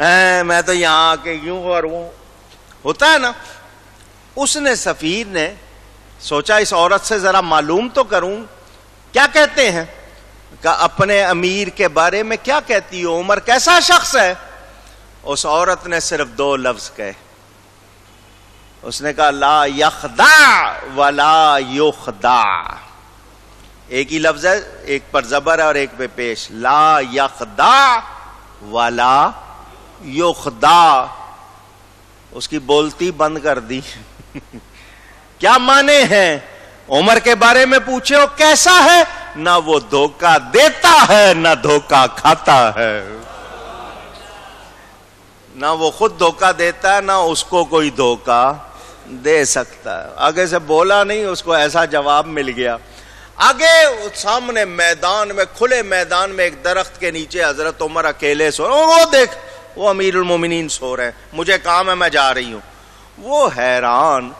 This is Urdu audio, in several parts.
میں تو یہاں آ کے یوں اور وہ ہوتا ہے نا. اس نے سفیر نے سوچا اس عورت سے ذرا معلوم تو کروں کیا کہتے ہیں, کہ اپنے امیر کے بارے میں کیا کہتی ہو, عمر کیسا شخص ہے. اس عورت نے صرف 2 لفظ کہے. اس نے کہا لا یخدع ولا یخدع. ایک ہی لفظ ہے, ایک پر زبر ہے اور ایک پہ پیش. لا یخدع ولا یخدع. اس کی بولتی بند کر دی. کیا معنی ہیں؟ عمر کے بارے میں پوچھے ہو کیسا ہے, نہ وہ دھوکہ دیتا ہے نہ دھوکہ کھاتا ہے, نہ وہ خود دھوکہ دیتا ہے نہ اس کو کوئی دھوکہ دے سکتا ہے. آگے سے بولا نہیں, اس کو ایسا جواب مل گیا. آگے سامنے میدان میں, کھلے میدان میں ایک درخت کے نیچے حضرت عمر اکیلے سو رہے. وہ دیکھ, وہ امیر المومنین سو رہے ہیں, مجھے کام ہے میں جا رہی ہوں. وہ حیران,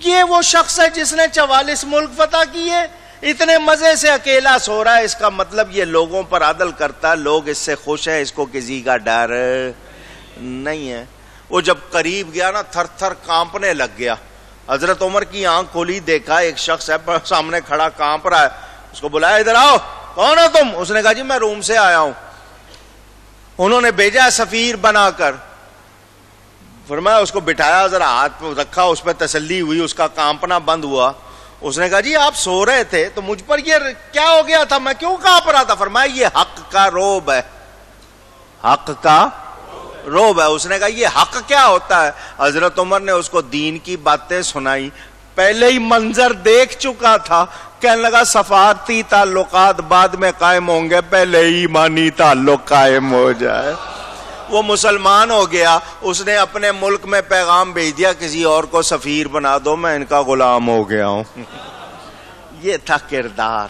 یہ وہ شخص ہے جس نے 44 ملک فتح کیے, اتنے مزے سے اکیلا سو رہا ہے. اس کا مطلب یہ لوگوں پر عدل کرتا ہے, لوگ اس سے خوش ہیں, اس کو کسی کا ڈر نہیں ہے. وہ جب قریب گیا نا تھر تھر کانپنے لگ گیا. حضرت عمر کی آنکھ کھولی, دیکھا ایک شخص ہے سامنے کھڑا کانپ رہا ہے. اس کو بلایا, ادھر آؤ, کون ہو تم؟ اس نے کہا جی میں روم سے آیا ہوں. انہوں نے بھیجا سفیر بنا کر. فرمایا اس کو بٹھایا, ذرا ہاتھ رکھا, اس پہ تسلی ہوئی, اس کا کانپنا بند ہوا. اس نے کہا جی آپ سو رہے تھے تو مجھ پر یہ کیا ہو گیا تھا, میں کیوں کانپ رہا تھا؟ فرمایا یہ حق کا روب ہے, حق کا روب ہے. اس نے کہا یہ حق کیا ہوتا ہے؟ حضرت عمر نے اس کو دین کی باتیں سنائی. پہلے ہی منظر دیکھ چکا تھا, کہنے لگا سفارتی تعلقات بعد میں قائم ہوں گے, پہلے ہی ایمانی تعلق قائم ہو جائے. وہ مسلمان ہو گیا. اس نے اپنے ملک میں پیغام بھیج دیا کسی اور کو سفیر بنا دو, میں ان کا غلام ہو گیا ہوں. یہ تھا کردار.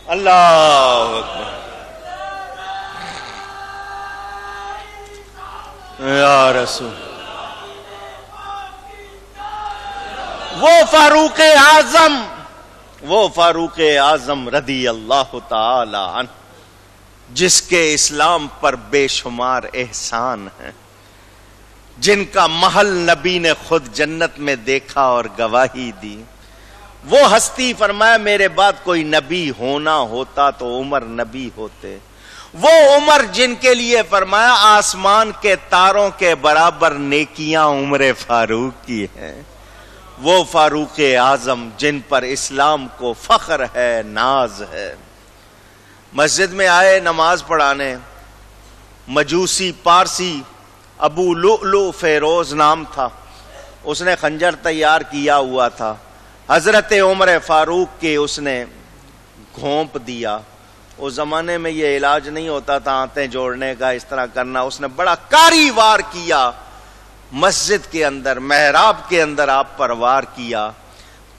اللہ اکبر. یا رسول, وہ فاروق اعظم, وہ فاروق اعظم رضی اللہ تعالی عنہ, جس کے اسلام پر بے شمار احسان ہیں, جن کا محل نبی نے خود جنت میں دیکھا اور گواہی دی. وہ ہستی, فرمایا میرے بعد کوئی نبی ہونا ہوتا تو عمر نبی ہوتے. وہ عمر جن کے لیے فرمایا آسمان کے تاروں کے برابر نیکیاں عمر فاروق کی ہیں. وہ فاروق اعظم جن پر اسلام کو فخر ہے, ناز ہے. مسجد میں آئے نماز پڑھانے, مجوسی پارسی ابو لؤلؤ فیروز نام تھا, اس نے خنجر تیار کیا ہوا تھا. حضرت عمر فاروق کے اس نے گھونپ دیا. اس زمانے میں یہ علاج نہیں ہوتا تھا آنتیں جوڑنے کا, اس طرح کرنا. اس نے بڑا کاری وار کیا مسجد کے اندر, محراب کے اندر آپ پر وار کیا.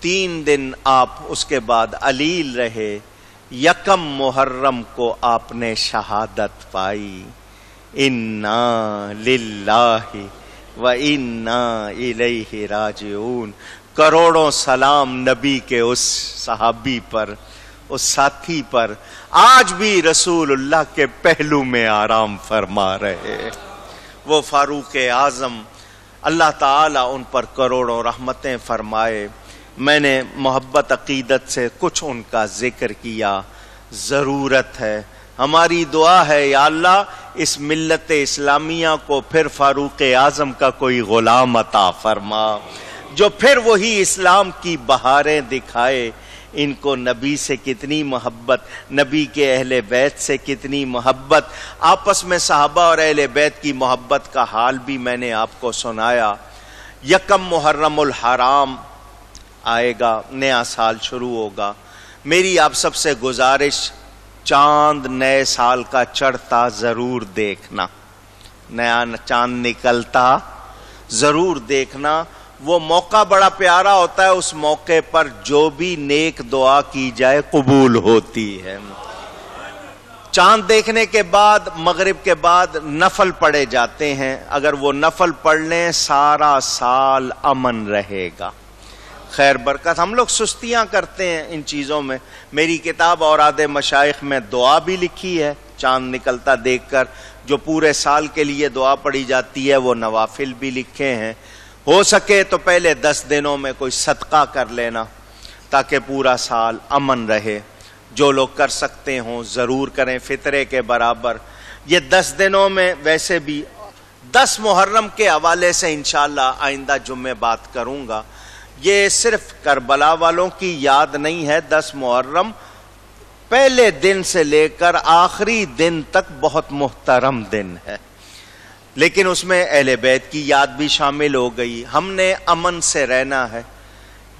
3 دن آپ اس کے بعد علیل رہے. 1 محرم کو آپ نے شہادت پائی. انا للہ و انا الیہ راجعون. کروڑوں سلام نبی کے اس صحابی پر, اس ساتھی پر. آج بھی رسول اللہ کے پہلو میں آرام فرما رہے. وہ فاروق اعظم, اللہ تعالیٰ ان پر کروڑوں رحمتیں فرمائے. میں نے محبت عقیدت سے کچھ ان کا ذکر کیا. ضرورت ہے, ہماری دعا ہے یا اللہ اس ملت اسلامیہ کو پھر فاروق اعظم کا کوئی غلام عطا فرما, جو پھر وہی اسلام کی بہاریں دکھائے. ان کو نبی سے کتنی محبت, نبی کے اہل بیت سے کتنی محبت, آپس میں صحابہ اور اہل بیت کی محبت کا حال بھی میں نے آپ کو سنایا. 1 محرم الحرام آئے گا, نیا سال شروع ہوگا. میری آپ سب سے گزارش, چاند نئے سال کا چڑھتا ضرور دیکھنا, نیا چاند نکلتا ضرور دیکھنا. وہ موقع بڑا پیارا ہوتا ہے, اس موقع پر جو بھی نیک دعا کی جائے قبول ہوتی ہے. چاند دیکھنے کے بعد مغرب کے بعد نفل پڑھے جاتے ہیں. اگر وہ نفل پڑھ لیں سارا سال امن رہے گا, خیر برکت. ہم لوگ سستیاں کرتے ہیں ان چیزوں میں. میری کتاب اوراد مشائخ میں دعا بھی لکھی ہے, چاند نکلتا دیکھ کر جو پورے سال کے لیے دعا پڑھی جاتی ہے وہ نوافل بھی لکھے ہیں. ہو سکے تو پہلے 10 دنوں میں کوئی صدقہ کر لینا تاکہ پورا سال امن رہے. جو لوگ کر سکتے ہوں ضرور کریں فطرے کے برابر. یہ 10 دنوں میں ویسے بھی 10 محرم کے حوالے سے انشاءاللہ آئندہ جمعے بات کروں گا. یہ صرف کربلا والوں کی یاد نہیں ہے. 10 محرم پہلے دن سے لے کر آخری دن تک بہت محترم دن ہے، لیکن اس میں اہل بیت کی یاد بھی شامل ہو گئی. ہم نے امن سے رہنا ہے.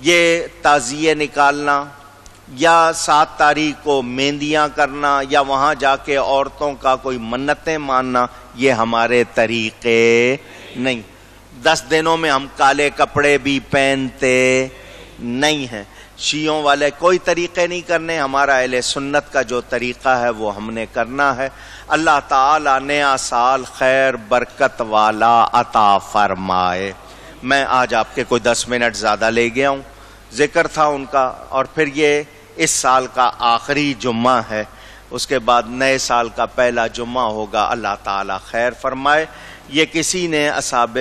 یہ تعزیے نکالنا یا 7 تاریخ کو مہندیاں کرنا یا وہاں جا کے عورتوں کا کوئی منتیں ماننا یہ ہمارے طریقے نہیں. 10 دنوں میں ہم کالے کپڑے بھی پہنتے نہیں ہیں. شیعوں والے کوئی طریقے نہیں کرنے. ہمارا اہل سنت کا جو طریقہ ہے وہ ہم نے کرنا ہے. اللہ تعالی نیا سال خیر برکت والا عطا فرمائے. میں آج آپ کے کوئی 10 منٹ زیادہ لے گیا ہوں. ذکر تھا ان کا، اور پھر یہ اس سال کا آخری جمعہ ہے. اس کے بعد نئے سال کا پہلا جمعہ ہوگا. اللہ تعالی خیر فرمائے. یہ کسی نے اصحاب